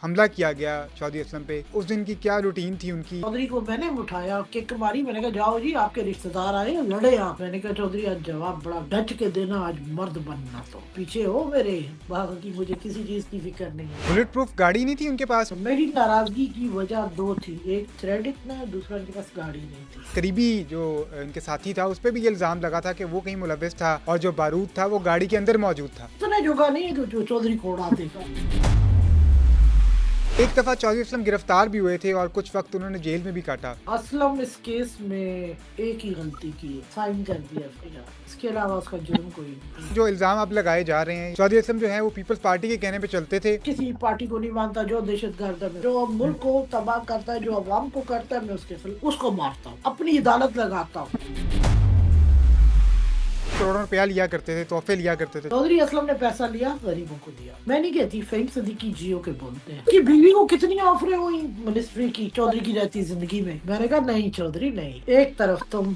हमला किया गया चौधरी असलम पे, उस दिन की क्या रूटीन थी उनकी? चौधरी को मैंने उठाया, किक मारी, मैंने कहा जाओ जी आपके रिश्तेदार आए लड़े आप। मैंने कहा चौधरी आज जवाब बड़ा डच के देना, आज मर्द बनना, तो पीछे हो मेरे, बाकी मुझे किसी चीज की फिक्र नहीं है। बुलेट प्रूफ गाड़ी नहीं थी उनके पास? तो मेरी नाराजगी की वजह दो थी, एक थ्रेड इतना, दूसरा उनके पास गाड़ी नहीं थी। करीबी जो उनके साथी था उस पर भी ये इल्जाम लगा था कि वो कहीं मुलविस था और जो बारूद था वो गाड़ी के अंदर मौजूद था। इतना जुगा नहीं है कि जो चौधरी को उड़ा देगा। एक दफा चौधरी असलम गिरफ्तार भी हुए थे और कुछ वक्त उन्होंने जेल में भी काटा। असलम इस केस में एक ही गलती की है, साइन कर दिया FIR, इसके अलावा उसका जुर्म कोई नहीं। जो इल्जाम अब लगाए जा रहे हैं, चौधरी असलम जो है वो पीपल्स पार्टी के कहने पे चलते थे। किसी पार्टी को नहीं मानता जो दहशतगर्द है, जो मुल्क को तबाह करता है, जो अवाम को करता है, मैं उसके खिलाफ उसको मारता हूँ, अपनी अदालत लगाता हूँ। करोड़ों रुपया लिया करते थे, तोहफे लिया करते थे। चौधरी असलम ने पैसा लिया, गरीबों को दिया। मैं नहीं कहती, फ़हीम सिद्दीकी जियो के बोलते हैं कि बीवी को कितनी ऑफरें हुई मिनिस्ट्री की चौधरी की रहती जिंदगी में। मैंने कहा नहीं चौधरी नहीं, एक तरफ तुम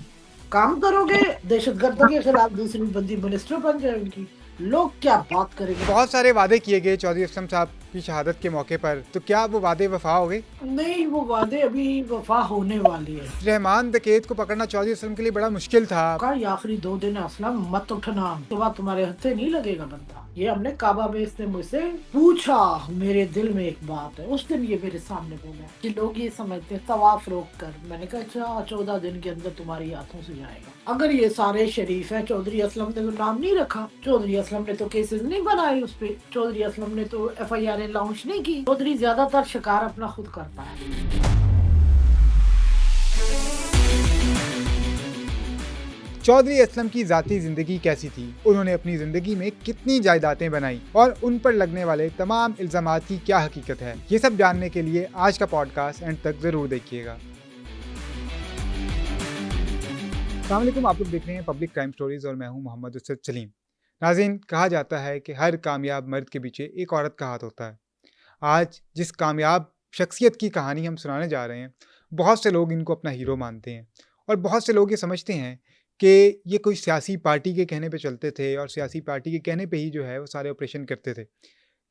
काम करोगे दहशतगर्दों के खिलाफ, दूसरी बंदी मिनिस्टर बन जाएगी, लोग क्या बात करेंगे। बहुत सारे वादे किए गए चौधरी असलम साहब की शहादत के मौके पर, तो क्या वो वादे वफा हो गए? नहीं, वो वादे अभी वफा होने वाली है। रहमान डकैत को पकड़ना चौधरी असलम के लिए बड़ा मुश्किल था। ये आखिरी 2 दिन असलम मत उठना, तो बात तुम्हारे हत्थे नहीं लगेगा बंदा। ये हमने काबा में, इसने मुझसे पूछा, मेरे दिल में एक बात है, उस दिन ये मेरे सामने बोला कि लोग ये समझते हैं तवाफ रोक कर। मैंने कहा अच्छा 14 दिन के अंदर तुम्हारी हाथों से जाएगा। अगर ये सारे शरीफ है, चौधरी असलम ने तो नाम नहीं रखा, चौधरी असलम ने तो केसेस नहीं बनाए उस पे, चौधरी असलम ने तो FIR लॉन्च नहीं की। चौधरी ज्यादातर शिकार अपना खुद करता है। चौधरी असलम की जाती जिंदगी कैसी थी, उन्होंने अपनी जिंदगी में कितनी जायदादें बनाई और उन पर लगने वाले तमाम इल्जामात की क्या हकीकत है, ये सब जानने के लिए आज का पॉडकास्ट एंड तक जरूर देखिएगा। अस्सलाम वालेकुम, आप लोग देख रहे हैं पब्लिक क्राइम स्टोरीज और मैं हूं मोहम्मद उसद सलीम। नाज़रीन, कहा जाता है कि हर कामयाब मर्द के पीछे एक औरत का हाथ होता है। आज जिस कामयाब शख्सियत की कहानी हम सुनाने जा रहे हैं, बहुत से लोग इनको अपना हीरो मानते हैं और बहुत से लोग ये समझते हैं कि ये कोई सियासी पार्टी के कहने पे चलते थे और सियासी पार्टी के कहने पे ही जो है वो सारे ऑपरेशन करते थे।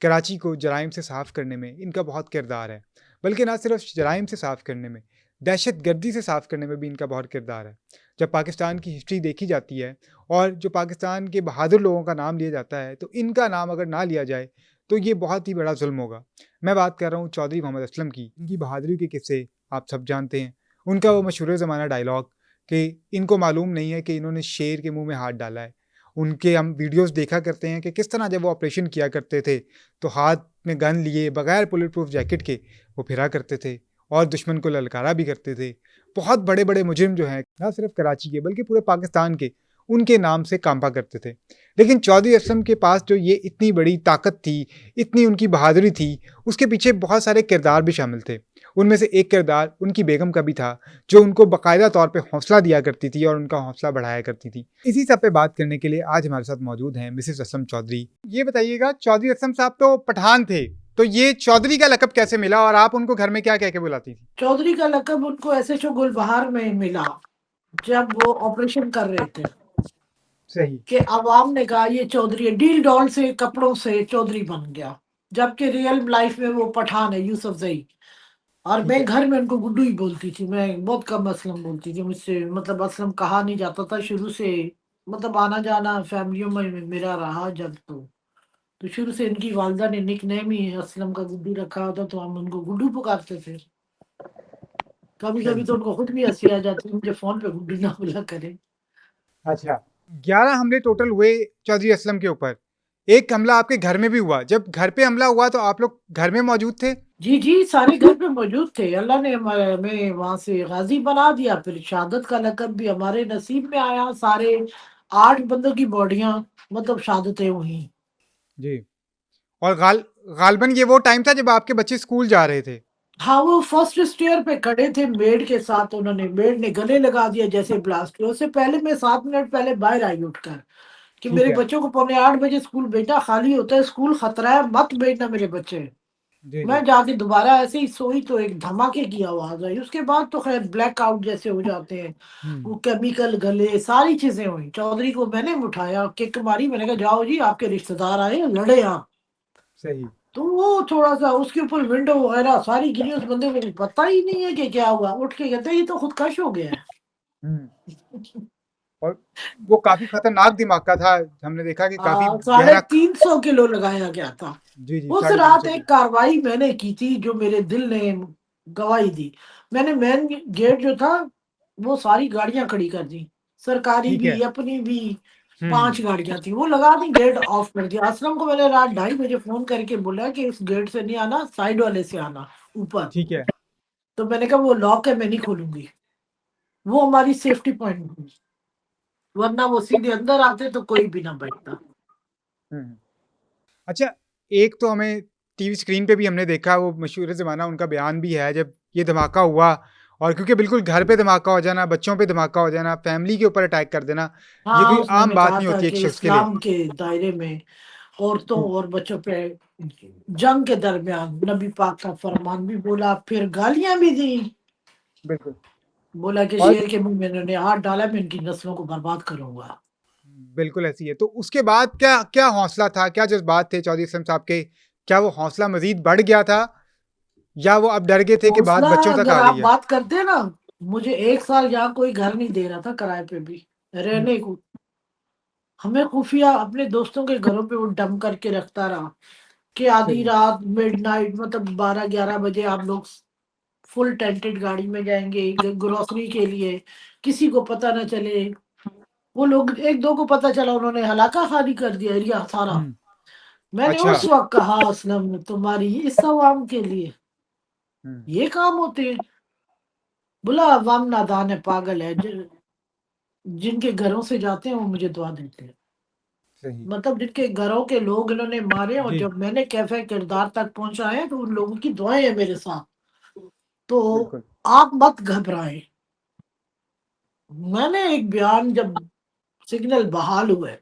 कराची को जराइम से साफ़ करने में इनका बहुत किरदार है, बल्कि ना सिर्फ जराइम से साफ़ करने में, दहशत गर्दी से साफ़ करने में भी इनका बहुत किरदार है। जब पाकिस्तान की हिस्ट्री देखी जाती है और जो पाकिस्तान के बहादुर लोगों का नाम लिया जाता है, तो इनका नाम अगर ना लिया जाए तो ये बहुत ही बड़ा जुल्म होगा। मैं बात कर रहा हूँ चौधरी मोहम्मद असलम की। इनकी बहादुरी के किस्से आप सब जानते हैं। उनका वो मशहूर ज़माना डायलॉग कि इनको मालूम नहीं है कि इन्होंने शेर के मुंह में हाथ डाला है। उनके हम वीडियोस देखा करते हैं कि किस तरह जब वो ऑपरेशन किया करते थे तो हाथ में गन लिए बगैर बुलेट प्रूफ जैकेट के वो फिरा करते थे और दुश्मन को ललकारा भी करते थे। बहुत बड़े बड़े मुजरिम जो हैं, ना सिर्फ कराची के बल्कि पूरे पाकिस्तान के, उनके नाम से कांपा करते थे। लेकिन चौधरी असलम के पास जो ये इतनी बड़ी ताकत थी, इतनी उनकी बहादुरी थी, उसके पीछे बहुत सारे किरदार भी शामिल थे। उनमें से एक किरदार उनकी बेगम का भी था, जो उनको बाकायदा तौर पे हौसला दिया करती थी और उनका हौसला बढ़ाया करती थी। इसी सब पे बात करने के लिए आज हमारे साथ मौजूद हैं मिसेस असलम चौधरी। ये बताइएगा, चौधरी असलम साहब तो पठान थे, तो ये चौधरी का लकब कैसे मिला और आप उनको घर में क्या कह के बुलाती थी? चौधरी का लकब उनको SHO गुलबहार में मिला जब वो ऑपरेशन कर रहे थे। सही। कि अवाम ने कहा ये चौधरी है, डील डॉल से कपड़ों से चौधरी बन गया, जबकि रियल लाइफ में वो पठान है, यूसुफ जई। और ठीक मैं है। घर में उनको गुड्डू ही बोलती थी, मैं बहुत कम असलम बोलती थी, मुझसे मतलब असलम कहा नहीं जाता था शुरू से। मतलब आना जाना फैमिलियों में मेरा रहा जब, तो शुरू से इनकी वालदा ने निक नेम ही असलम का गुड्डू रखा होता, तो हम उनको गुड्डू पुकारते थे। कभी कभी सही। तो उनको खुद भी हंसी आ जाती, मुझे फोन पे गुड्डू ना बुला करे। अच्छा, 11 हमले टोटल हुए चौधरी असलम के ऊपर। एक हमला आपके घर में भी हुआ। जब घर पे हमला हुआ तो आप लोग घर में मौजूद थे? जी जी, सारे घर पे मौजूद थे, अल्लाह ने हमें वहां से गाजी बना दिया, फिर शहादत का लकब भी हमारे नसीब में आया। सारे 8 बंदों की बॉडियां मतलब शहादतें हुई। जी। और गालबन ये वो टाइम था जब आपके बच्चे स्कूल जा रहे थे? हाँ, वो फर्स्ट स्टेयर पे खड़े थे मेड के साथ, उन्होंने मेड ने गले लगा दिया जैसे ब्लास्ट हुआ। उससे पहले मैं 7 मिनट पहले बाहर आई उठकर कि ठीक मेरे है। बच्चों को 7:45 स्कूल भेजना, खाली होता है स्कूल, खतरा है, मत भेजना मेरे बच्चे। जी जी। मैं जाके दोबारा ऐसे ही सोई तो एक धमाके की आवाज आई, उसके बाद तो खैर ब्लैक आउट जैसे हो जाते हैं, वो केमिकल गले सारी चीजें हुई। चौधरी को मैंने उठाया, किक मारी, मैंने कहा जाओ जी आपके रिश्तेदार आए लड़े आप। सही। तो वो थोड़ा सा उसके ऊपर विंडो वगैरह सारी गिरी, उस बंदे को कुछ पता ही नहीं है कि क्या हुआ, उठ के कहते हैं ये तो खुदकश हो गया हम्म। और वो काफी खतरनाक दिमाग का था, हमने देखा कि काफी साढ़े गहरा। तीन सौ किलो लगाया गया था। जी जी, उस साढ़े तीन रात सौ एक कार्रवाई मैंने की थी जो मेरे दिल ने गवाही दी। मैंने मेन गेट जो था वो सारी गाड़ियां खड़ी कर दी, सरकारी ठीक है। भी अपनी भी। हम्म। 5 गाड़ियां थी, वो लगा दी, गेट ऑफ कर दिया। असलम को मैंने रात 2:30 बजे फोन करके बोला कि इस गेट से नहीं आना, साइड वाले से आना ऊपर। ठीक है। तो मैंने कहा वो लॉक है, मैं नहीं खोलूंगी। वो हमारी सेफ्टी पॉइंट थी, वरना वो सीधे अंदर आते तो कोई भी ना बैठता। हम्म। अच्छा, एक तो हमें टीवी स्क्रीन पे भी हमने देखा, वो मशहूर ज़माना उनका बयान भी है जब ये धमाका हुआ, और क्योंकि बिल्कुल घर पे धमाका हो जाना, बच्चों पे धमाका हो जाना, फैमिली के ऊपर अटैक कर देना, ये हाँ, कोई आम उन्होंने बात कहा नहीं था होती एक कि शख्स के लिए। इस्लाम के दायरे में औरतों हुँ, और बच्चों पे जंग के दरमियान नबी पाक का फरमान भी बोला, फिर गालियां भी दी। बिल्कुल। बोला कि और शेर के मुंह में इन्होंने हाथ डाला, मैं इनकी नस्लों को बर्बाद करूंगा। बिल्कुल ऐसी है। तो उसके बाद क्या क्या हौसला था, क्या जज़्बात थे चौधरी असलम साहब के? क्या वो हौसला मज़ीद बढ़ गया था, या वो अब डर गए थे कि बात हौसला, बच्चों तक अगर आ आप गई है? बात करते हैं ना, मुझे 1 साल यहाँ कोई घर नहीं दे रहा था किराए पे भी हुँ, रहने को। हमें खुफिया अपने दोस्तों के घरों पे वो डम करके रखता रहा कि आधी सही, रात मिडनाइट, मतलब 12-11 बजे आप लोग फुल टेंटेड गाड़ी में जाएंगे ग्रोसरी के लिए, किसी को पता ना चले। वो लोग एक दो को पता चला, उन्होंने हलाका खाली कर दिया एरिया सारा। हुँ, मैंने अच्छा। उस वक्त कहा, असलम तुम्हारी इस अवाम के लिए हुँ, ये काम होते हैं? बोला अवाम नादान है, पागल है, जिनके घरों से जाते हैं वो मुझे दुआ देते हैं। सही। मतलब जिनके घरों के लोग इन्होंने मारे, और जी, जब मैंने कैफे किरदार तक पहुंचाए तो उन लोगों की दुआएं हैं मेरे साथ। तो बिल्कुल। आप मत घबराएं। मैंने एक बयान, जब सिग्नल बहाल हुए,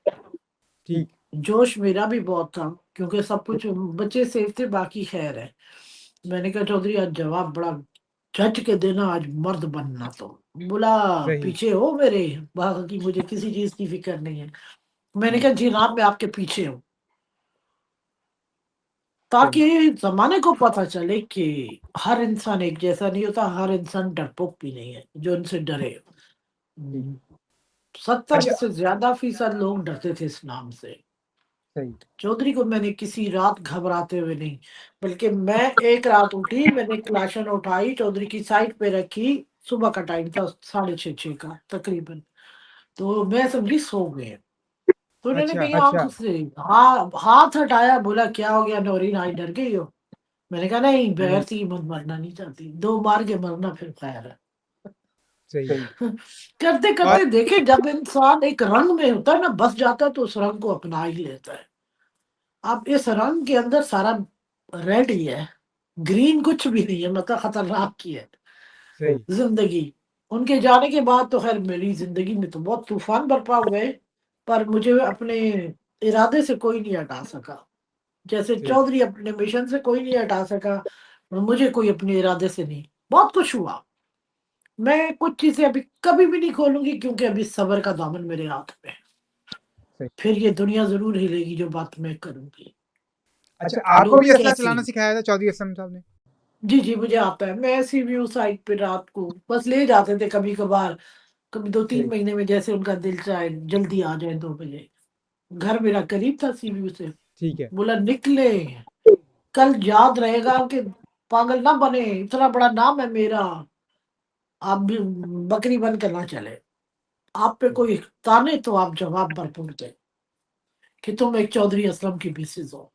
ठीक। जोश मेरा भी बहुत था क्योंकि सब कुछ बच्चे सेफ थे, बाकी खैर है। मैंने कहा चौधरी आज जवाब बड़ा झट के देना, आज मर्द बनना। तो बोला सही। पीछे हो मेरे, बाकी मुझे किसी चीज की फिक्र नहीं है। मैंने हुँ, कहा जी हाँ, मैं आपके पीछे हूँ, सही, ताकि जमाने को पता चले कि हर इंसान एक जैसा नहीं होता, हर इंसान डरपोक भी नहीं है जो इनसे डरे। ठीक। 70 अच्छा, से ज्यादा फीसद लोग डरते थे इस नाम से। सही। चौधरी को मैंने किसी रात घबराते हुए नहीं, बल्कि मैं एक रात उठी, मैंने क्लाशन उठाई, चौधरी की साइड पे रखी। सुबह का टाइम था, 6:30 का तकरीबन। तो मैं समझी सो गए। तो उन्होंने अच्छा, कही आंख अच्छा। से हाथ हटाया, बोला क्या हो गया नौरीन, आज डर गई हो? मैंने कहा नहीं, हुँ, बगैर से मत मरना नहीं चाहती, 2 मार के मरना फिर खैर है। सही। करते और करते देखे, जब इंसान एक रंग में होता है ना, बस जाता है, तो उस रंग को अपना ही लेता है। अब इस रंग के अंदर सारा रेड ही है, ग्रीन कुछ भी नहीं है, मतलब खतरनाक की है सही। जिंदगी। उनके जाने के बाद तो खैर मेरी जिंदगी में तो बहुत तूफान बरपा हुए, पर मुझे अपने इरादे से कोई नहीं हटा सका। जैसे सही। चौधरी अपने मिशन से कोई नहीं हटा सका, और मुझे कोई अपने इरादे से नहीं। बहुत कुछ हुआ। मैं कुछ चीजें अभी कभी भी नहीं खोलूंगी क्योंकि अभी सबर का दामन मेरे हाथ में है। सही। फिर ये दुनिया जरूर हिलेगी जो बात मैं करूंगी। अच्छा, आपको लोग भी असला कैसे, चलाना सिखाया था चौधरी असलम साहब ने? जी जी मुझे आता है। मैं ऐसी व्यू साइट पे रात को बस ले जाते थे कभी कभार, कभी 2-3 सही। महीने में जैसे उनका दिल चाहे, जल्दी आ जाए 2 बजे। घर मेरा करीब था सी व्यू से। ठीक है। बोला निकले, कल याद रहेगा कि पागल ना बने, इतना बड़ा नाम है मेरा, आप भी बकरी बन कर ना चले। आप पे सही। कोई ताने तो आप जवाब भरपूर दे कि तुम एक चौधरी असलम की मिसेज हो।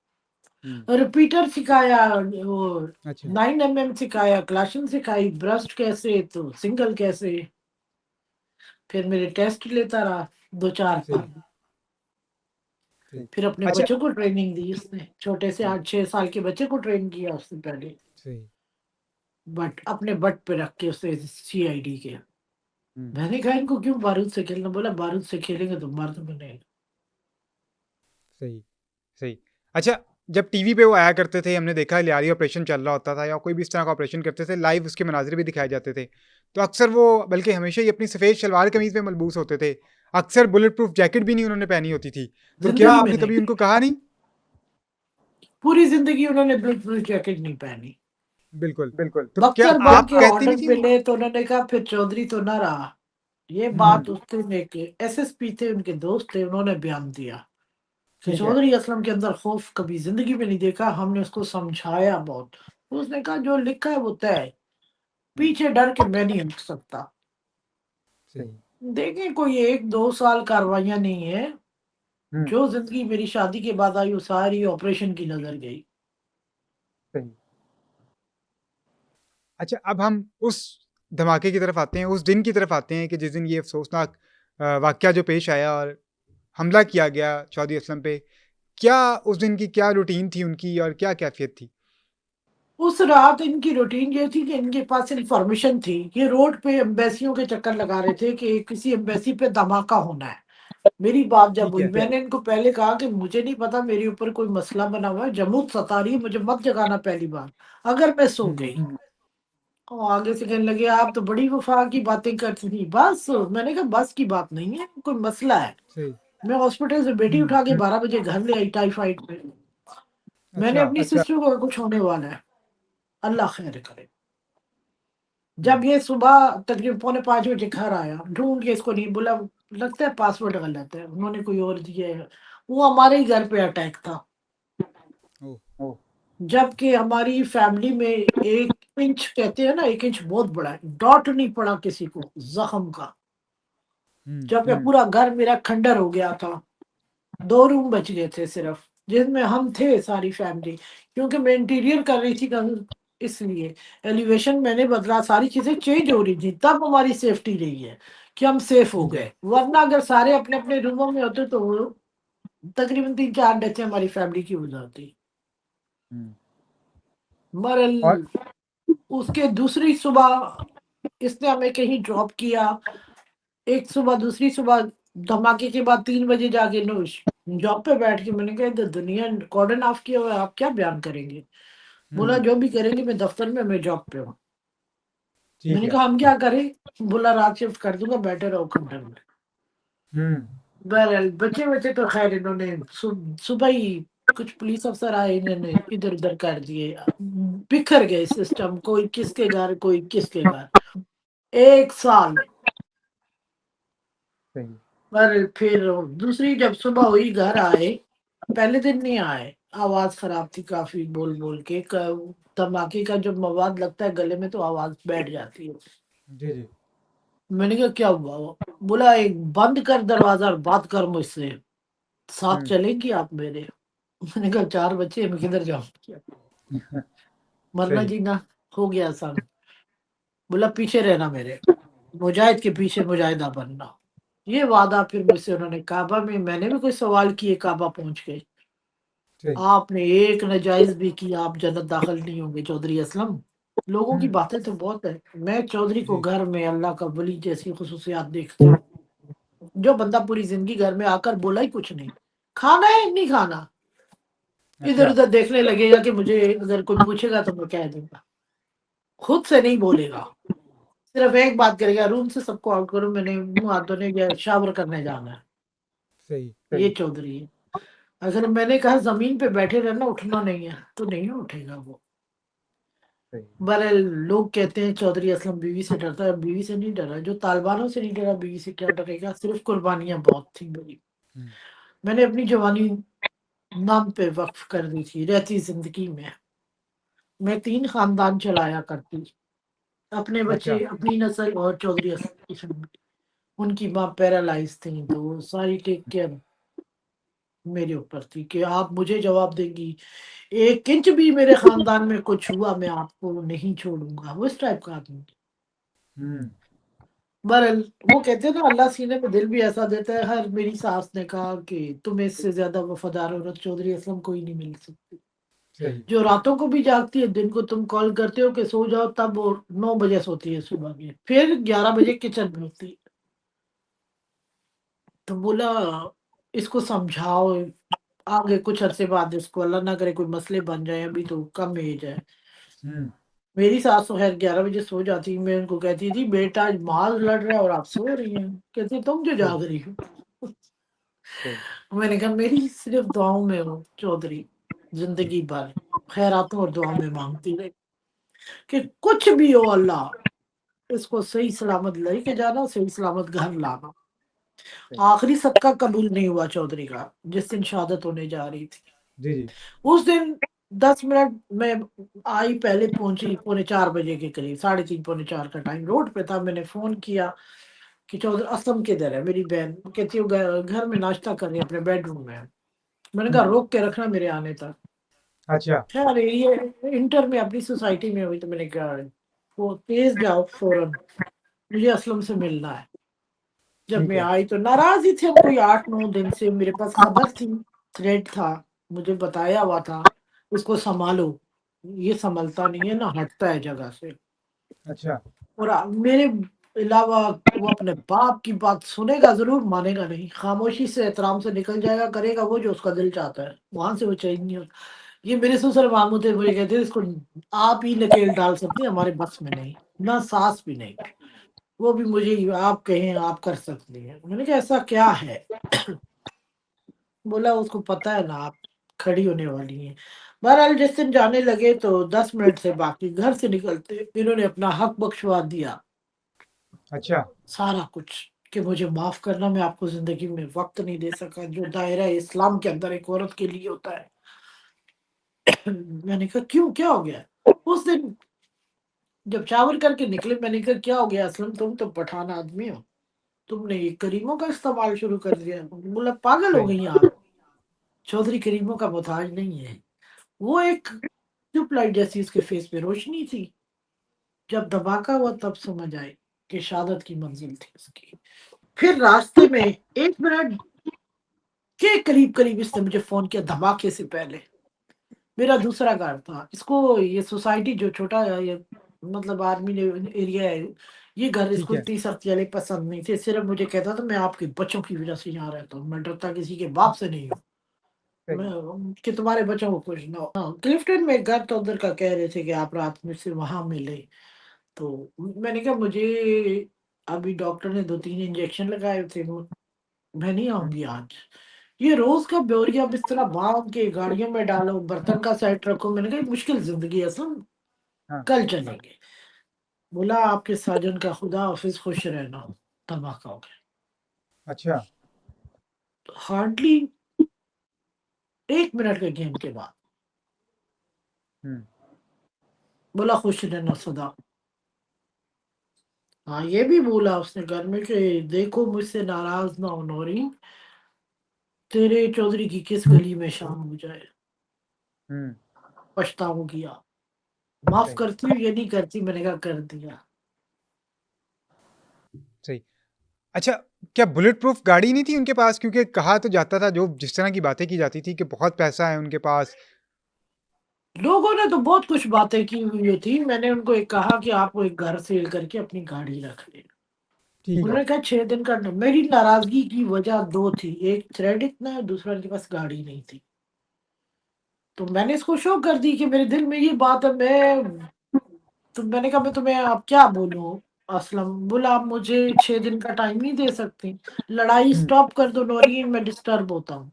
हुँ, रिपीटर सिखाया, वो अच्छा। 9 mm सिखाया, क्लाशन सिखाई, ब्रस्ट कैसे तो सिंगल कैसे। फिर मेरे टेस्ट लेता रहा 2-4 सही, बार। सही। फिर अपने अच्छा। बच्चों को ट्रेनिंग दी उसने, छोटे से सही, 8-6 साल के बच्चे को ट्रेन किया उसने पहले। सही। बट अपने बट पे रख के उसे सीआईडी के। हुँ, मैंने कहा इनको क्यों बारूद से खेलना? बोला बारूद से खेलेंगे तो मर्द बनेगा। सही, सही। अच्छा, जब टीवी पे वो आया करते थे, हमने देखा लियारी ऑपरेशन चल रहा होता था या कोई भी इस तरह का ऑपरेशन करते थे, लाइव उसके मनाज़िर भी दिखाए जाते थे। तो अक्सर वो बल्कि हमेशा ही अपनी सफ़ेद शलवार कमीज़ में मलबूस होते थे। अक्सर बुलेट प्रूफ जैकेट भी नहीं उन्होंने पहनी होती थी। तो क्या जिंदगी में आपने नहीं। कभी उनको कहा नहीं? पूरी जिंदगी उन्होंने बिल्कुल जैकेट नहीं पहनी। बिल्कुल। बिल्कुल। तो क्या बख्तियारबाद आप के कहते नहीं ऑर्डर थी वो? मिले तो उन्होंने कहा फिर चौधरी तो ना रहा। ये हुँ, बात उस दिन एक एसएसपी थे, उनके दोस्त थे, उन्होंने बयान दिया कि ठीक है। चौधरी असलम के अंदर खौफ कभी जिंदगी में नहीं देखा, हमने उसको समझाया बहुत। तो उसने कहा जो लिखा है वो तय है, हुँ, पीछे डर के मैं नहीं हट सकता। सही। देखें कोई 1-2 साल कार्रवाइयां नहीं है, हुँ, जो जिंदगी मेरी शादी के बाद आई वो सारी ऑपरेशन की नजर गई। सही। अच्छा, अब हम उस धमाके की तरफ आते हैं, उस दिन की तरफ आते हैं कि जिस दिन ये अफ़सोसनाक वाक़या जो पेश आया और हमला किया गया चौधरी असलम पे। क्या उस दिन की क्या रूटीन थी उनकी और क्या कैफ़ियत थी? उस रात इनकी रूटीन ये थी कि इनके पास इन्फॉर्मेशन थी, ये रोड पे एम्बेसियों के चक्कर लगा रहे थे कि किसी एम्बेसी पे धमाका होना है। मेरी बात जब ठीक हुई है। मैंने इनको पहले कहा कि मुझे नहीं पता, मेरे ऊपर कोई मसला बना हुआ है, जमूत सता रही है, मुझे मत जगाना पहली बार, अगर मैं सो हुँ, गई। और आगे से कहने लगे आप तो बड़ी वफा की बातें करती थी। बस मैंने कहा बस की बात नहीं है, कोई मसला है। सही। मैं हॉस्पिटल से बेटी हुँ, उठा के 12 बजे घर ले आई टाइफाइड में। मैंने अच्छा। अपनी सिस्टर को कुछ होने वाला है, अल्लाह खैर करे। हुँ, जब ये सुबह तकरीबन पौने 5 बजे घर आया, ढूंढ के इसको नहीं बोला, लगता है पासवर्ड गलत है, उन्होंने कोई और दिया है। वो हमारे ही घर पे अटैक था। ओह! जबकि हमारी फैमिली में 1 इंच कहते हैं ना, 1 इंच बहुत बड़ा है, डॉट नहीं पड़ा किसी को जख्म का। हुँ, जबकि पूरा घर मेरा खंडर हो गया था। 2 रूम बच गए थे सिर्फ, जिसमें हम थे सारी फैमिली, क्योंकि मैं इंटीरियर कर रही थी घर, इसलिए एलिवेशन मैंने बदला, सारी चीजें चेंज हो रही थी, तब हमारी सेफ्टी रही है कि हम सेफ हो ठीक है। गए। वरना अगर सारे अपने अपने रूमों में होते तो तकरीबन 3-4 डेथें हमारी फैमिली की हो जाती। हुँ, मरल और उसके दूसरी सुबह इसने हमें कहीं ड्रॉप किया। एक सुबह, दूसरी सुबह धमाके के बाद 3 बजे जाके नोश जॉब पे बैठ के मैंने कहा इधर दुनिया कॉर्डन ऑफ किया हुआ है, आप क्या बयान करेंगे? बोला हुँ, जो भी करेंगे मैं दफ्तर में, मैं जॉब पे हूँ। ठीक मैंने है। कहा हम क्या करें? बोला रात शिफ्ट कर दूंगा, बैठे रहो खंडर में। हुँ, बहरहाल बचे बचे तो खैर इन्होंने सुबह ही कुछ पुलिस अफसर आए, इन्होंने इधर उधर कर दिए, बिखर गए सिस्टम, कोई किसके घर कोई किसके घर। 1 साल। सही। पर फिर दूसरी जब सुबह हुई घर आए, पहले दिन नहीं आए, आवाज खराब थी काफी, बोल बोल के धमाके का जब मवाद लगता है गले में तो आवाज बैठ जाती है। जी, जी। मैंने कहा क्या हुआ? बोला एक बंद कर दरवाजा और बात कर मुझसे, साथ हुँ, चलेंगी आप मेरे? मैंने कहा 4 बच्चे मैं किधर जाऊँ, मरना सही। जीना हो गया आसान। बोला पीछे रहना मेरे, मुजाहिद के पीछे मुजाहिदा बनना। ये वादा फिर मुझसे उन्होंने काबा में, मैंने भी कोई सवाल किए, काबा पहुंच गए। सही। आपने एक नाजायज भी किया आप जन्नत दाखिल नहीं होंगे चौधरी असलम। लोगों की हुँ, बातें तो बहुत है, मैं चौधरी को जी। घर में अल्लाह का वली जैसी खुसूसियात देखती हूँ। जो बंदा पूरी जिंदगी घर में आकर बोला ही कुछ नहीं, खाना है नहीं खाना, इधर अच्छा। उधर देखने लगेगा कि मुझे अगर कोई पूछेगा तो मैं कह दूंगा, खुद से नहीं बोलेगा। सिर्फ एक बात करेगा, रूम से सबको आउट करो, मैंने मुंह हाथ धोने गया, शावर करने जाना है। सही। ये चौधरी है। अगर मैंने कहा जमीन पे बैठे रहना, उठना नहीं है, तो नहीं उठेगा वो। सही। बहरहाल लोग कहते हैं चौधरी असलम बीवी से डरता है, बीवी से नहीं डरा, जो तालिबानों से नहीं डरा बीवी से क्या डरेगा? सिर्फ कुर्बानियां बहुत थी मेरी। हुँ, मैंने अपनी जवानी नाम पे वक्फ कर दी थी, रहती जिंदगी में मैं 3 खानदान चलाया करती, अपने बच्चे, अच्छा। अपनी नस्ल और चौधरी असलम। उनकी माँ पैरालाइज थी तो सारी टेक केयर मेरे ऊपर थी कि आप मुझे जवाब देंगी, 1 इंच भी मेरे खानदान में कुछ हुआ मैं आपको नहीं छोड़ूंगा, वो इस टाइप का आदमी। हुँ, बहरहाल वो कहते हैं ना अल्लाह सीने में दिल भी ऐसा देता है। हर मेरी सास ने कहा कि तुम्हें इससे ज्यादा वफादार औरत चौधरी असलम कोई नहीं मिल सकती, सही। जो रातों को भी जागती है, दिन को तुम कॉल करते हो कि सो जाओ, तब वो 9 बजे सोती है सुबह के, फिर 11 बजे किचन में होती है। तो बोला इसको समझाओ, आगे कुछ अरसे बाद इसको अल्लाह ना करे कोई मसले बन जाए, अभी तो कम एज है। हुँ, मेरी सास तो खैर 11 बजे सो जाती, मैं उनको कहती थी बेटा आज माल लड़ रहा है और आप सो रही हैं, कहती तुम जो सही। जाग रही हो। सही। मैंने कहा मेरी सिर्फ दुआओं में हो चौधरी। जिंदगी भर खैरातों और दुआ में मांगती रही कि कुछ भी हो अल्लाह, इसको सही सलामत लेके जाना, सही सलामत घर लाना। सही। आखिरी सदका कबूल नहीं हुआ चौधरी का, जिस दिन शहादत होने जा रही थी। जी, जी। उस दिन 10 मिनट में आई, पहले पहुंची पौने 4 बजे के करीब, साढ़े 3 पौने 4 का टाइम, रोड पे था। मैंने फ़ोन किया कि चौधरी असलम किधर है? मेरी बहन कहती है वो घर में नाश्ता कर रही है, अपने बेडरूम में है। मैंने कहा हुँ। रोक के रखना मेरे आने तक। अच्छा। खैर ये इंटर में अपनी सोसाइटी में हुई, तो मैंने कहा वो तेज़ जाओ फ़ौरन, मुझे असलम से मिलना है। जब ठीक मैं है। आई तो नाराज़ ही थे हम, कोई 8-9 दिन से मेरे पास खबर थी, थ्रेड था, मुझे बताया हुआ था, इसको सँभालो, ये सँभलता नहीं है ना, हटता है जगह से। अच्छा। और मेरे अलावा वो अपने बाप की बात सुनेगा ज़रूर, मानेगा नहीं, खामोशी से एहतराम से निकल जाएगा, करेगा वो जो उसका दिल चाहता है, वहाँ से वो चेंज नहीं होता। ये मेरे ससुर मामू थे, मुझे कहते थे इसको आप ही नकेल डाल सकती हैं, हमारे बस में नहीं, ना सास भी नहीं। वो भी मुझे आप कहें आप कर सकती हैं। मैंने कहा ऐसा क्या है? बोला उसको पता है ना आप खड़ी होने वाली हैं। बहरहाल जिस दिन जाने लगे तो 10 मिनट से बाकी, घर से निकलते इन्होंने अपना हक बख्शवा दिया, अच्छा। सारा कुछ, कि मुझे माफ़ करना, मैं आपको ज़िंदगी में वक़्त नहीं दे सका जो दायरा इस्लाम के अंदर एक औरत के लिए होता है। मैंने कहा क्यों, क्या हो गया? उस दिन जब शावर करके निकले, मैंने कहा क्या हो गया असलम, तुम तो पठान आदमी हो, तुमने ये करीमों का इस्तेमाल शुरू कर दिया। बोला पागल हो सही। गई आप, चौधरी करीमों का मोहताज नहीं है। वो एक ट्यूबलाइट जैसी उसके फेस पे रोशनी थी। जब धमाका हुआ तब समझ आई कि शहादत की मंजिल थी उसकी। फिर रास्ते में 1 मिनट के करीब-करीब इसने मुझे फ़ोन किया धमाके से पहले। मेरा दूसरा घर था। इसको ये सोसाइटी जो छोटा ये मतलब आर्मी ने एरिया है, ये घर ठीक इसको है। इतनी सख्ती वाले पसंद नहीं थे। सिर्फ़ मुझे कहता था मैं आपके बच्चों की वज़ह से यहाँ रहता हूँ, मैं डरता किसी के बाप से नहीं हूँ। सही। मैं कि तुम्हारे बच्चों को कुछ ना हो। हाँ, क्लिफ्टन में एक घर था, उधर का कह रहे थे कि आप रात में से वहाँ मिले। तो मैंने कहा मुझे अभी डॉक्टर ने 2-3 इंजेक्शन लगाए थे, वो मैं नहीं हुँ। आऊँगी आज। ये रोज़ का बोरिया बिस्तरा बाँध के गाड़ियों में डालो, बर्तन का सेट रखो। मैंने कहा ये मुश्किल ज़िंदगी है सुन, हाँ। कल चलेंगे। बोला आपके साजन का खुदा हाफ़िज़, खुश रहना। धमाका हो गया। अच्छा। हार्डली 1 मिनट के गेम के बाद हुँ। बोला खुश रहना सदा। हाँ, ये भी बोला उसने घर में कि देखो मुझसे नाराज़ ना हो नौरीन, तेरे चौधरी की किस गली में शाम हो जाए, हुँ। पछताऊँगी आप। माफ़ सही। करती हूँ, ये नहीं करती, मैंने कहा कर दिया। सही। अच्छा, क्या बुलेट प्रूफ गाड़ी नहीं थी उनके पास? क्योंकि कहा तो जाता था जो जिस तरह की बातें की जाती थी कि बहुत पैसा है उनके पास। लोगों ने तो बहुत कुछ बातें की हुई थी। मैंने उनको एक कहा कि आप वो एक घर सेल करके अपनी गाड़ी रख लें। ठीक है। उन्होंने कहा 6 दिन का मेरी नाराज़गी की वजह 2 थी। एक थ्रेड इतना है, दूसरा उनके पास गाड़ी नहीं थी। तो मैंने इसको शो कर दी कि मेरे दिल में ये बात है, तो मैंने कहा मैं तुम्हें अब क्या बोलूँ असलम? बोला आप मुझे 6 दिन का टाइम नहीं दे सकती। लड़ाई हुँ। स्टॉप कर दो नौरीन, मैं डिस्टर्ब होता हूँ।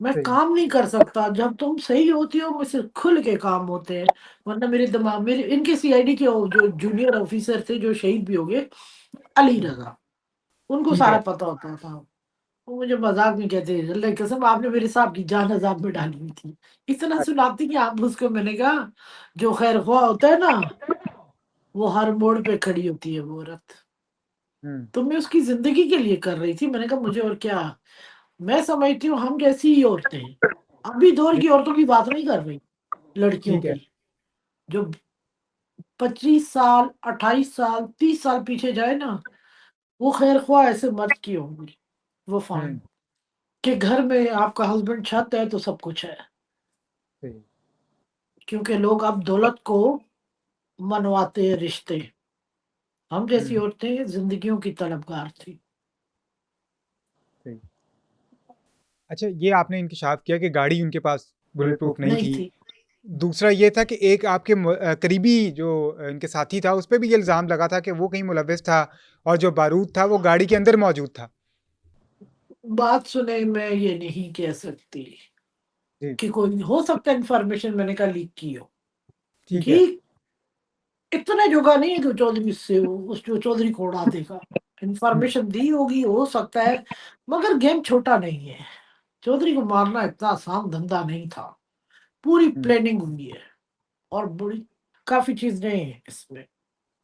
मैं सही। काम नहीं कर सकता, जब तुम सही होती हो मुझसे खुल के काम होते हैं, वरना मेरे दिमाग मेरे इनके सीआईडी के जो जूनियर ऑफिसर थे जो शहीद भी हो गए, अली हुँ। रज़ा, उनको ठीक सारा है। पता होता था। वो मुझे मज़ाक में कहते थे, अल्लाह की कसम आपने मेरे साहब की जान अज़ाब में डाली हुई थी। इतना अ सुनाती कि आप उसको, मैंने कहा जो खैर-ख्वाह होता है ना, वो हर मोड़ पे खड़ी होती है वो औरत। हुँ। तो मैं उसकी ज़िंदगी के लिए कर रही थी, मैंने कहा मुझे और क्या, मैं समझती हूँ हम जैसी ही औरतें हैं। अभी दौर जी। की औरतों की बात नहीं कर रही, लड़कियों ठीक है। की, जो 25 साल, 28 साल, 30 साल पीछे जाए ना, वो खैर-ख्वाह ऐसे मर्द की होंगी, वो फाइन, हुँ। कि घर में आपका हस्बैंड छत है तो सब कुछ है। सही। क्योंकि लोग अब दौलत को मनवाते हैं रिश्ते। हम जैसी हुँ। औरतें ज़िंदगियों की तलबगार थी। सही। अच्छा, ये आपने इंकशाफ़ किया कि गाड़ी उनके पास बुलेट प्रूफ नहीं नहीं थी। थी। दूसरा ये था कि एक आपके करीबी जो इनके साथी था, उस पे भी ये इल्ज़ाम लगा था कि वो कहीं मुलव्विस था और जो बारूद था, वो गाड़ी के अंदर मौजूद था। बात सुने, मैं ये नहीं कह सकती। जी, कि कोई हो सकता है इन्फॉर्मेशन मैंने कहा लीक की हो। ठीक है। लीक इतना जोगा नहीं है कि चौधरी से उस जो चौधरी को उड़ा देगा। हुँ, इन्फॉर्मेशन दी होगी, हो सकता है, मगर गेम छोटा नहीं है। चौधरी को मारना इतना आसान धंधा नहीं था। पूरी हुँ। प्लानिंग हुई है और बड़ी काफ़ी चीज़ें हैं इसमें।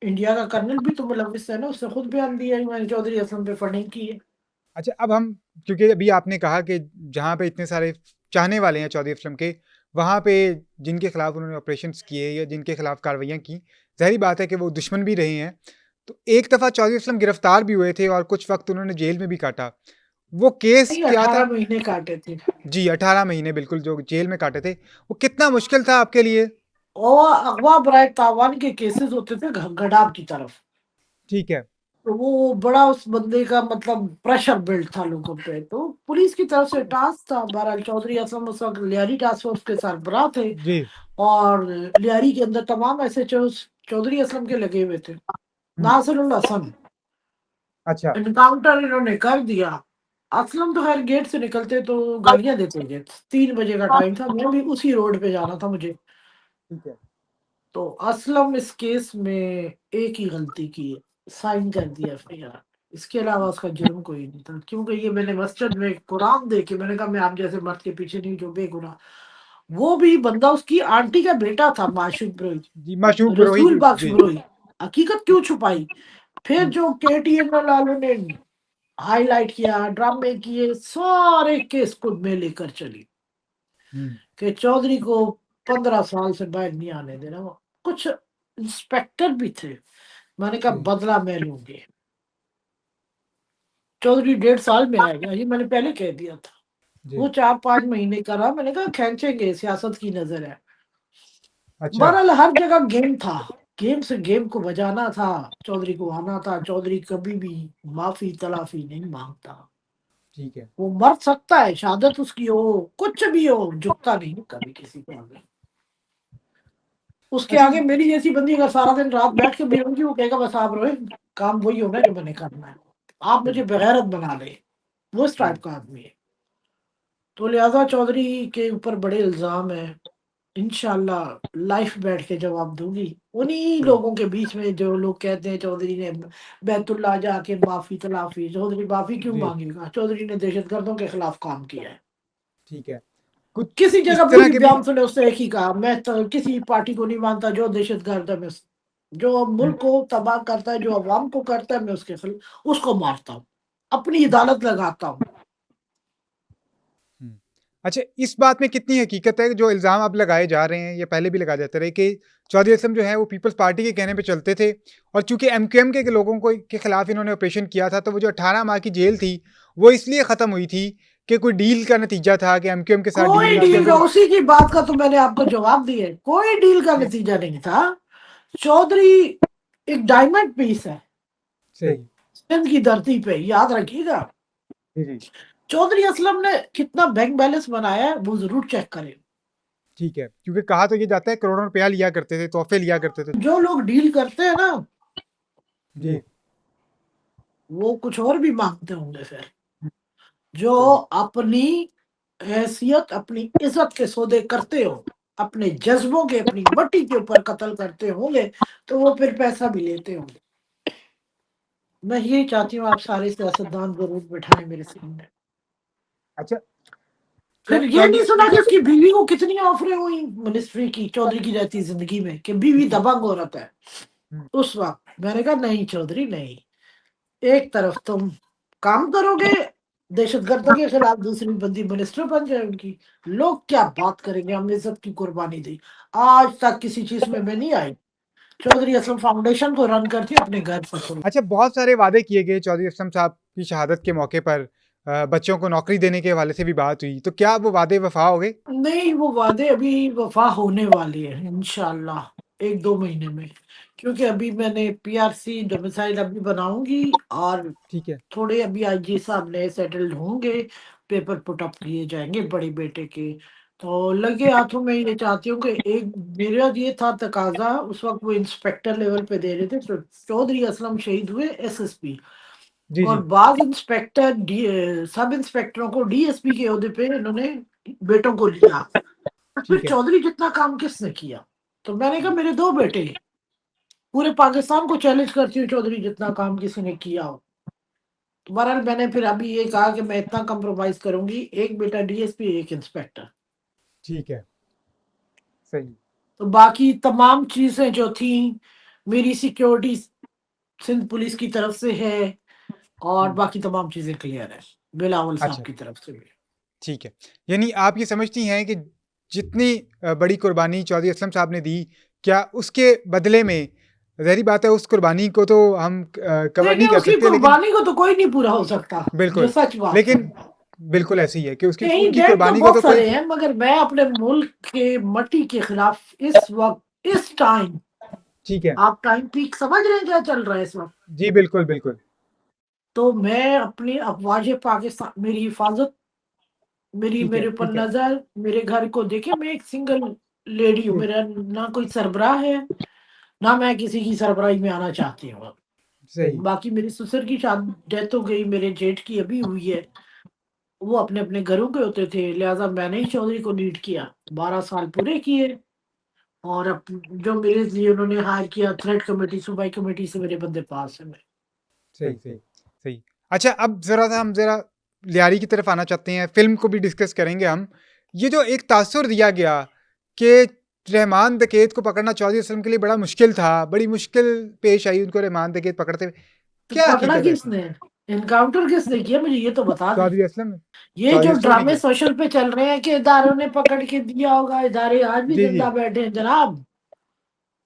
इंडिया का कर्नल भी तो मुलविस है ना, उसने खुद बयान दिया है कि मैंने चौधरी असलम पे फंडिंग की है। अच्छा, अब हम क्योंकि अभी आपने कहा कि जहाँ पे इतने सारे चाहने वाले हैं चौधरी असलम के, वहाँ पे जिनके खिलाफ़ उन्होंने ऑपरेशंस किए या जिनके खिलाफ़ कार्रवाइयाँ की, ज़ाहिर बात है कि वो दुश्मन भी रहे हैं। तो एक दफ़ा चौधरी असलम गिरफ्तार भी हुए थे और कुछ वक़्त उन्होंने जेल में भी काटा। वो केस नहीं, क्या था? 18 महीने काटे थे। जी, 18 महीने बिल्कुल जो जेल में काटे थे। वो कितना मुश्किल था आपके लिए? और अगवा बराए तावान के केसेस होते थे गडाफ की तरफ। ठीक है। तो वो बड़ा उस बंदे का मतलब प्रेशर बिल्ड था लोगों पे। तो पुलिस की तरफ से टास्क था। बहरहाल चौधरी असलम उस वक़्त लियारी टास्क फोर्स के सरबराह थे जी। और लियारी के अंदर तमाम एसएचओज़ चौधरी असलम के लगे हुए थे। हुँ, नासिरुल हसन अच्छा। एनकाउंटर इन्होंने कर दिया। असलम तो खैर गेट से निकलते तो गालियाँ देते थे। 3 बजे का टाइम था, मैं भी उसी रोड पे जाना था मुझे। ठीक है। तो असलम इस केस में एक ही गलती की है, साइन कर दिया एफआईआर। इसके अलावा उसका जुर्म कोई नहीं था। क्योंकि ये मैंने मस्जिद में कुरान देखे, मैंने कहा मैं आप जैसे मर्द के पीछे नहीं जो बेगुनाह। वो भी बंदा उसकी आंटी का बेटा था माशूक ब्रोही, जी, माशूक ब्रोही रसूल जो बख्श जी। ब्रोही। हकीकत क्यों छुपाई? फिर हुँ, जो केटीएम वालों ने हाइलाइट किया, ड्रामे किए, सारे केस को मैं लेकर चली हुँ, कि चौधरी को 15 साल से बाहर नहीं आने देना। वो कुछ इंस्पेक्टर भी थे। मैंने कहा जी, बदला मैं लूंगी। चौधरी 1.5 साल में आएगा, ये मैंने पहले कह दिया था। वो जी। 4-5 महीने का रहा। मैंने कहा खींचेंगे, सियासत की नजर है। अच्छा। बहरहाल हर जगह गेम था। गेम से गेम को बजाना था। चौधरी को आना था। चौधरी कभी भी माफी तलाफी नहीं मांगता। ठीक है। वो मर सकता है, शहादत उसकी हो, कुछ भी हो, झुकता नहीं कभी किसी के आगे। उसके अच्छा। आगे मेरी जैसी बंदी अगर सारा दिन रात बैठ के भी होंगी, वो कहेगा बस आप रहे, काम वही होना है जो मैंने करना है, आप मुझे बिल्कुल। बेगैरत बना ले। वो इस टाइप जी, का आदमी है। तो लिहाजा चौधरी के ऊपर बड़े इल्जाम है। इंशाल्लाह लाइफ बैठ के जवाब दूंगी। उन्हीं जी, लोगों के बीच में जो लोग कहते हैं चौधरी ने बैतुल्ला जाके माफी तलाफी, चौधरी माफी क्यों जी, मांगेगा? चौधरी ने दहशतगर्दों के खिलाफ काम किया है। ठीक है। कुछ किसी इस जगह भी तरह के भी बयान सुने उसने एक ही कहा, मैं तो किसी पार्टी को नहीं मानता जो दहशतगर्द है। मैं जो हुँ, मुल्क को तबाह करता है, जो अवाम को करता है, मैं उसके खिलाफ उसको मारता हूँ, अपनी अदालत लगाता हूँ। हुँ। अच्छा, इस बात में कितनी हकीकत है जो इल्ज़ाम अब लगाए जा रहे हैं, या पहले भी लगाए जाते रहे कि चौधरी असलम जो है वो पीपल्स पार्टी के कहने पे चलते थे और चूँकि एमक्यूएम के लोगों को के खिलाफ इन्होंने ऑपरेशन किया था, तो वो जो 18 माह की जेल थी, वो इसलिए ख़त्म हुई थी कि कोई डील का नतीजा था कि एमक्यूएम के साथ कोई डील आपकी डील का, अगर उसी की बात का तो मैंने आपको जवाब दिया है। कोई डील का जी, नतीजा नहीं था। चौधरी एक डायमंड पीस है सही। सिंध की धरती पे, याद रखिएगा। जी, जी, चौधरी असलम ने कितना बैंक बैलेंस बनाया है वो जरूर चेक करें। ठीक है। क्योंकि कहा तो ये जाता है करोड़ों रुपया लिया करते थे, तोहफ़े लिया करते थे। जो लोग डील करते हैं ना, जी, वो कुछ और भी मांगते होंगे फिर। हुँ, जो सही। अपनी हैसियत, अपनी इज्जत के सौदे करते हो, अपने जज्बों के, अपनी मट्टी के ऊपर कत्ल करते होंगे, तो वो फिर पैसा भी लेते होंगे। मैं यही चाहती हूँ आप सारे सियासतदान जरूर बिठाएं मेरे सामने। अच्छा, फिर ये चौधरी नहीं सुना कि उसकी बीवी को कितनी ऑफरें हुई मिनिस्ट्री की चौधरी की रहती जिंदगी में, कि बीवी हुँ, दबंग औरत है। हुँ, उस वक्त मैंने कहा नहीं चौधरी नहीं, एक तरफ तुम काम करोगे दहशतगर्दों के खिलाफ, दूसरी बंदी मिनिस्टर बन जाए उनकी। लोग क्या बात करेंगे? हमने इज्जत की कुर्बानी दी। आज तक किसी चीज में मैं नहीं आई। चौधरी असलम फाउंडेशन को रन करती अपने घर से खुद। अच्छा, बहुत सारे वादे किए गए चौधरी असलम साहब की शहादत के मौके पर। बच्चों को नौकरी देने के हवाले से भी बात हुई, तो क्या वो वादे वफ़ा हो गए? नहीं, वो वादे अभी वफा होने वाली है इंशाल्लाह 1-2 महीने में। क्योंकि अभी मैंने पीआरसी डोमिसाइल अभी बनाऊंगी और ठीक है। थोड़े अभी आईजी साहब नए सेटल्ड होंगे, पेपर पुट अप किए जाएंगे बड़े बेटे के। तो लगे हाथों में ये चाहती हूँ कि एक मेरा ये था तकाजा, उस वक्त वो इंस्पेक्टर लेवल पे दे रहे थे। तो चौधरी असलम शहीद हुए एसएसपी, जी, और जी। बाद इंस्पेक्टर सब इंस्पेक्टरों को डीएसपी के ओहदे पे इन्होंने बेटों को लिया। फिर ठीक है। चौधरी जितना काम किसने किया? तो मैंने कहा मेरे 2 बेटे, पूरे पाकिस्तान को चैलेंज करती हूँ चौधरी जितना काम किसी ने किया हो। तो बहरहाल मैंने फिर अभी ये कहा कि मैं इतना कंप्रोमाइज करूंगी, एक बेटा डीएसपी, एक इंस्पेक्टर। ठीक है। सही। तो बाकी तमाम चीजें जो थी, मेरी सिक्योरिटी सिंध पुलिस की तरफ से है, और हम्म। बाकी तमाम चीजें क्लियर है बिलावल साहब अच्छा। की तरफ से भी। ठीक है। यानी आप ये समझती हैं कि जितनी बड़ी कुर्बानी चौधरी असलम साहब ने दी, क्या उसके बदले में, ज़ाहिर बात है उस कुर्बानी को तो हम कवर देखिए नहीं कर उसकी सकते, लेकिन कुर्बानी को तो कोई नहीं पूरा हो सकता, जो बिल्कुल, सच बात है। लेकिन बिल्कुल ऐसी है कि उसकी कहीं उनकी डेट तो कुर्बानी को बहुत तो कोई सारे हैं, मगर मैं अपने मुल्क के मट्टी के खिलाफ इस वक्त, इस टाइम, ठीक है। आप टाइम पीक समझ रहे हैं क्या चल रहा है इस वक्त? जी, बिल्कुल, बिल्कुल। तो मैं अपनी अफवाज पाकिस्तान, मेरी हिफाजत, मेरी ठीक है, मेरे ऊपर नजर, मेरे घर को देखे, मैं एक सिंगल लेडी हूँ, हुँ, मेरा ना कोई सरबराह है, ना मैं किसी की सरबराही में आना चाहती हूँ। सही। बाकी मेरी ससुर की शादी, डेथ हो गई, मेरे जेठ की अभी हुई है। वो अपने अपने घरों के होते थे, लिहाजा मैंने ही चौधरी को लीड किया, 12 साल पूरे किए। और अब जो मेरे लिए उन्होंने हायर किया, थ्रेड कमेटी, सूबाई कमेटी से मेरे बंदे पास है। सही, सही, सही। अच्छा, अब ज़रा-सा हम ज़रा लियारी की तरफ आना चाहते हैं, फ़िल्म को भी डिस्कस करेंगे हम। ये जो एक तासुर दिया गया कि रहमान दकेत को पकड़ना चौधरी असलम के लिए बड़ा मुश्किल था, बड़ी मुश्किल पेश आई उनको रहमान दकेत पकड़ते हुए, तो क्या पकड़ा हकीकत है इसमें? किसने? इनकाउंटर किसने किया, मुझे ये तो बता दें। चौधरी असलम ने, ये चौधरी जो असलम ने ड्रामे किया। सोशल पे चल रहे हैं कि इदारों ने पकड़ के दिया होगा, इदारे आज भी जी, जी, जिंदा बैठे हैं जनाब,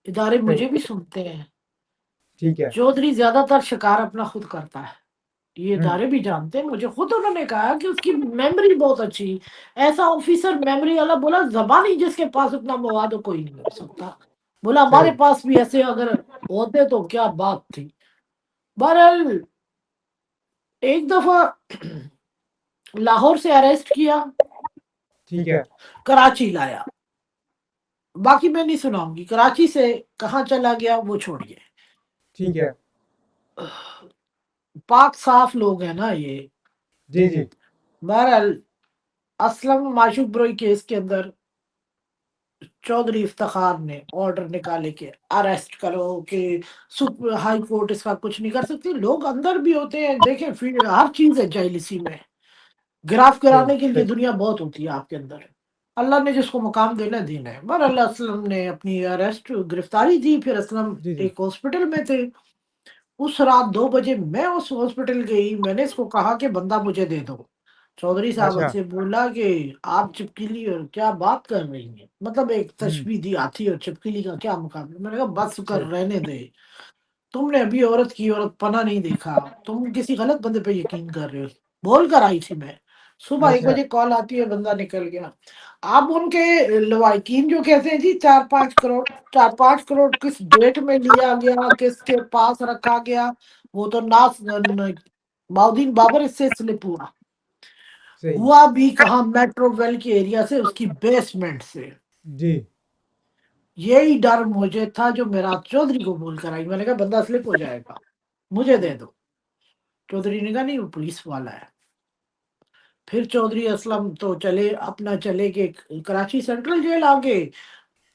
इदारे सही, मुझे भी सुनते हैं। ठीक है। चौधरी ज्यादातर शिकार अपना खुद करता है, ये हुँ, इदारे भी जानते हैं। मुझे खुद उन्होंने कहा कि उसकी मेमोरी बहुत अच्छी, ऐसा ऑफिसर मेमोरी वाला, बोला जबानी जिसके पास उतना मवाद हो कोई नहीं कर सकता। बोला हमारे सही, पास भी ऐसे अगर होते तो क्या बात थी। बहरहाल एक दफा लाहौर से अरेस्ट किया, ठीक है, कराची लाया, बाकी मैं नहीं सुनाऊंगी, कराची से कहाँ चला गया वो छोड़िए। ठीक है। पाक साफ लोग हैं ना ये। जी, जी, बहरहाल असलम माशूक ब्रोई केस के अंदर चौधरी इफ्तिखार ने ऑर्डर निकाले कि अरेस्ट करो, कि हाई कोर्ट इसका कुछ नहीं कर सकती, लोग अंदर भी होते हैं, देखें फिर हर चीज है जेल इसी में। गिराफ सही, कराने के लिए दुनिया बहुत होती है आपके अंदर, अल्लाह ने जिसको मुकाम देना है देना है। पर अल्लाह, असलम ने अपनी अरेस्ट गिरफ्तारी दी, फिर असलम जी, जी, एक हॉस्पिटल में थे। उस रात 2 बजे मैं उस हॉस्पिटल गई, मैंने इसको कहा कि बंदा मुझे दे दो। चौधरी साहब अच्छा, से बोला कि आप चिपकली और क्या बात कर रही हैं, मतलब एक हुँ, तशबीह दी, हाथी और चिपकली का क्या मुकाबला। मैंने कहा बस कर, सही, रहने दे, तुमने अभी औरत की औरत पना नहीं देखा, तुम किसी गलत बंदे पे यकीन कर रहे हो। बोल कर आई थी मैं, सुबह एक अच्छा, बजे कॉल आती है, बंदा निकल गया। अब उनके लवाकिन जो कहते हैं जी 4-5 करोड़, 4-5 करोड़ किस डेट में लिया गया, किसके पास रखा गया, वो तो बाउद्दीन बाबर इससे स्लिप हुआ। सही, हुआ भी कहा, मेट्रो वेल के एरिया से, उसकी बेसमेंट से। जी, यही डर मुझे था जो मेरा चौधरी को बोल कर आई, मैंने कहा बंदा स्लिप हो जाएगा, मुझे दे दो। चौधरी ने कहा नहीं, वो पुलिस वाला है। फिर चौधरी असलम तो चले अपना, चले के कराची सेंट्रल जेल आ गए। ठीक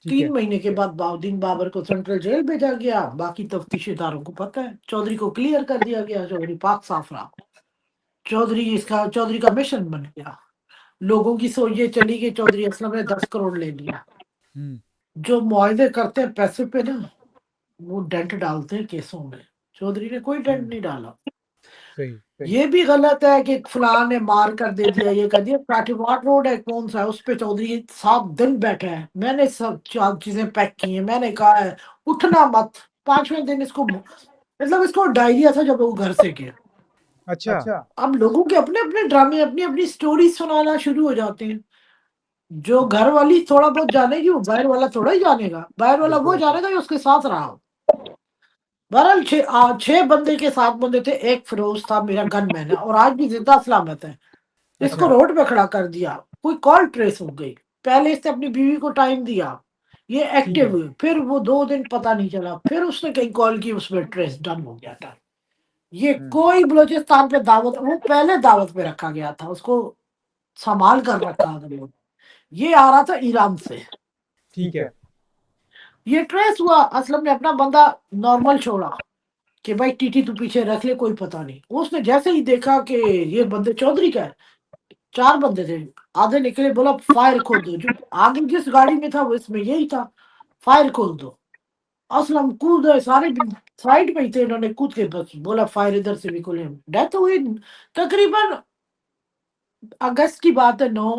तीन है, महीने के बाद बाउद्दीन बाबर को सेंट्रल जेल भेजा गया, बाकी तफ्तीशी इदारों को पता है, चौधरी को क्लियर कर दिया गया, चौधरी पाक साफ रहा। चौधरी का मिशन बन गया। लोगों की सोच ये चली कि चौधरी असलम ने 10 करोड़ ले लिया। हुँ, जो मुआवजे करते हैं पैसे पे ना, वो डेंट डालते हैं केसों में। चौधरी ने कोई डेंट हुँ, नहीं डाला। सही, ये भी गलत है कि फलां ने मार कर दे दिया, ये कर दिया। काठीवाड़ रोड है, कौन सा है, उस पे चौधरी 7 दिन बैठा है, मैंने सब चार चीजें पैक की हैं, मैंने कहा है उठना मत। 5वें दिन इसको, मतलब इसको डायरिया था जब वो घर से गया। अच्छा, अब लोगों के अपने अपने ड्रामे, अपनी अपनी स्टोरी सुनाना शुरू हो जाते हैं। जो घर वाली थोड़ा बहुत जानेगी, वो बाहर वाला थोड़ा ही जानेगा, बाहर वाला वो बिल्कुल, जानेगा जो उसके साथ रहा हो। बहरहाल 6 बंदे के 7 बंदे थे, एक फिरोज था मेरा गनमैन है, और आज भी जिंदा सलामत है। इसको अच्छा, रोड पे खड़ा कर दिया, कोई कॉल ट्रेस हो गई, पहले इसने अपनी बीवी को टाइम दिया, ये ठीक एक्टिव है, हुई, फिर वो 2 दिन पता नहीं चला, फिर उसने कहीं कॉल की, उसमें ट्रेस डन हो गया था। ये हुँ, कोई बलोचिस्तान पे दावत, वो पहले दावत पे रखा गया था उसको, संभाल कर रखा आदमी ने। ये आ रहा था ईरान से, ठीक है। ये ट्रेस हुआ, असलम ने अपना बंदा नॉर्मल छोड़ा कि भाई टीटी तू पीछे रख ले, कोई पता नहीं। उसने जैसे ही देखा कि ये बंदे चौधरी का है, 4 बंदे थे, आधे निकले, बोला फायर खोल दो। जो आगे जिस गाड़ी में था वो इसमें यही था, फायर खोल दो। असलम कूद गए, सारे साइड में ही थे, इन्होंने कूद के बस बोला फायर इधर से भी खोले। डेथ हुई तकरीबन अगस्त की बात है, 9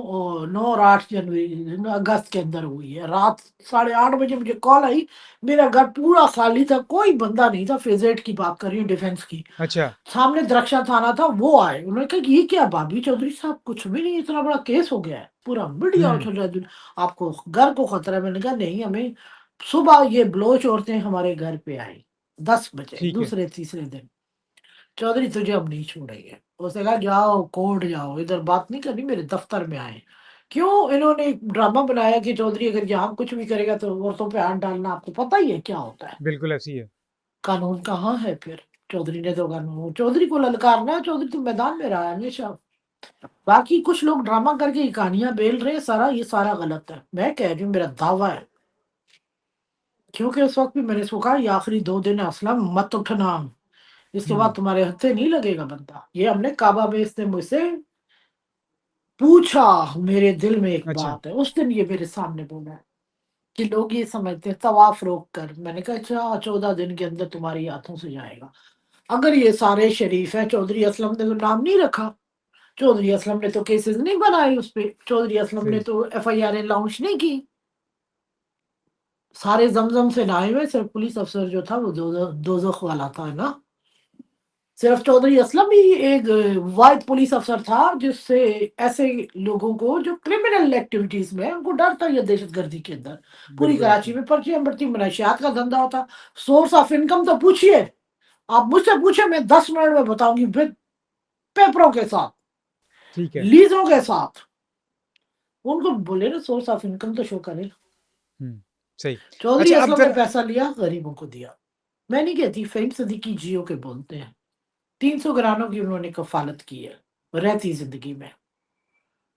और 8 जनवरी, अगस्त के अंदर हुई है। रात 8:30 बजे मुझे कॉल आई, मेरा घर पूरा खाली था, कोई बंदा नहीं था। फेजेट की बात कर रही हूँ, डिफेंस की। अच्छा। सामने द्रक्षा थाना था, वो आए, उन्होंने कहा कि ये क्या भाभी चौधरी साहब, कुछ भी नहीं, इतना बड़ा केस हो गया है, पूरा मीडिया हम्म। उछल रहा है, आपको घर को खतरा है। मैंने कहा नहीं, हमें सुबह ये बलोच औरतें हमारे घर पे आई 10 बजे, ठीक है। दूसरे तीसरे दिन। चौधरी तुझे अब नहीं छोड़ेंगे। उसने कहा जाओ कोर्ट जाओ, इधर बात नहीं करनी, मेरे दफ्तर में आए। क्यों? इन्होंने एक ड्रामा बनाया कि चौधरी अगर यहाँ कुछ भी करेगा तो औरतों पे हाथ डालना, आपको पता ही है क्या होता है। बिल्कुल ऐसी है। कानून कहाँ है फिर? चौधरी ने तो कानून, चौधरी को ललकारना है, चौधरी तो मैदान में रहा है हमेशा। बाकी कुछ लोग ड्रामा करके ये कहानियां बेल रहे हैं, सारा ये सारा गलत है। मैं कह रही हूँ, मेरा दावा है, क्योंकि उस वक्त भी मैंने इसको कहा ये आखिरी 2 दिन है, असलम मत उठना, इसके बाद हम्म। तुम्हारे हत्थे नहीं लगेगा बंदा। ये हमने काबा में, इसने मुझसे पूछा, मेरे दिल में एक अच्छा। बात है, उस दिन ये मेरे सामने बोला है कि लोग ये समझते हैं तवाफ रोक कर। मैंने कहा अच्छा, 14 दिन के अंदर तुम्हारी हाथों से जाएगा। अगर ये सारे शरीफ हैं, चौधरी असलम ने तो नाम नहीं रखा, चौधरी असलम ने तो केसेस नहीं बनाए उस पे, चौधरी असलम ने सही। तो एफआईआर लॉन्च नहीं की, सारे जमजम से नहाए हुए। सिर्फ पुलिस अफसर जो था वो दोजख वाला था ना, सिर्फ चौधरी असलम ही एक वाइट पुलिस अफसर था जिससे ऐसे लोगों को जो क्रिमिनल एक्टिविटीज में है, उनको डर था ये दहशतगर्दी के अंदर। पूरी बिल्कुल कराची ऐसी। में पर्चियां बढ़ती, मनशियात का धंधा होता। सोर्स ऑफ इनकम तो पूछिए, आप मुझसे पूछे, मैं 10 मिनट में बताऊंगी, विद पेपरों के साथ, ठीक है। लीजों के साथ। उनको बोले ना सोर्स ऑफ इनकम तो शो करे। हम्म। सही। चौधरी अच्छा, अब असलम ने जरा। पैसा लिया, गरीबों को दिया। मैं नहीं कहती, फेम सदीकी जियो के बोलते हैं, 300 घरानों की उन्होंने कफालत की है रहती जिंदगी में,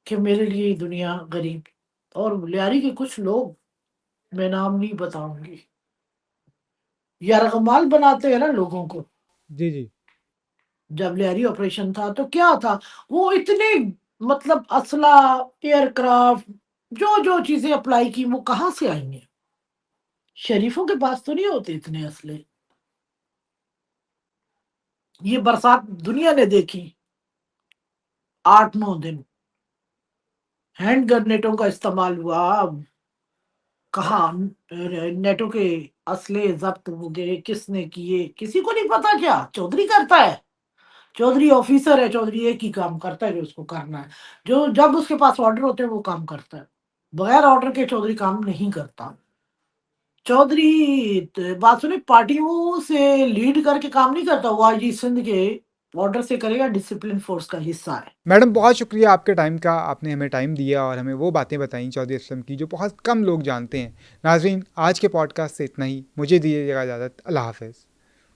कि मेरे लिए ये दुनिया गरीब। और लियारी के कुछ लोग, मैं नाम नहीं बताऊंगी, यरगमाल बनाते हैं ना लोगों को। जी जी। जब लियारी ऑपरेशन था तो क्या था, वो इतने, मतलब असला, एयरक्राफ्ट, जो जो चीजें अप्लाई की वो कहाँ से आई हैं? शरीफों के पास तो नहीं होते इतने असले। ये बरसात दुनिया ने देखी, 8-9 दिन हैंड ग्रेनेडों का इस्तेमाल हुआ। कहाँ नेटो के असले जब्त हो गए, किसने किए, किसी को नहीं पता। क्या चौधरी करता है? चौधरी ऑफिसर है, चौधरी एक ही काम करता है जो उसको करना है, जो जब उसके पास ऑर्डर होते हैं वो काम करता है। बगैर ऑर्डर के चौधरी काम नहीं करता। चौधरी बात सुने, पार्टियों से लीड करके काम नहीं करता, वो आईजी सिंध के ऑर्डर से करेगा, डिसिप्लिन फोर्स का हिस्सा है। मैडम, बहुत शुक्रिया आपके टाइम का, आपने हमें टाइम दिया और हमें वो बातें बताई चौधरी असलम की जो बहुत कम लोग जानते हैं। नाज़रीन, आज के पॉडकास्ट से इतना ही, मुझे दीजिएगा इजाज़त। अल्लाह हाफ़िज़।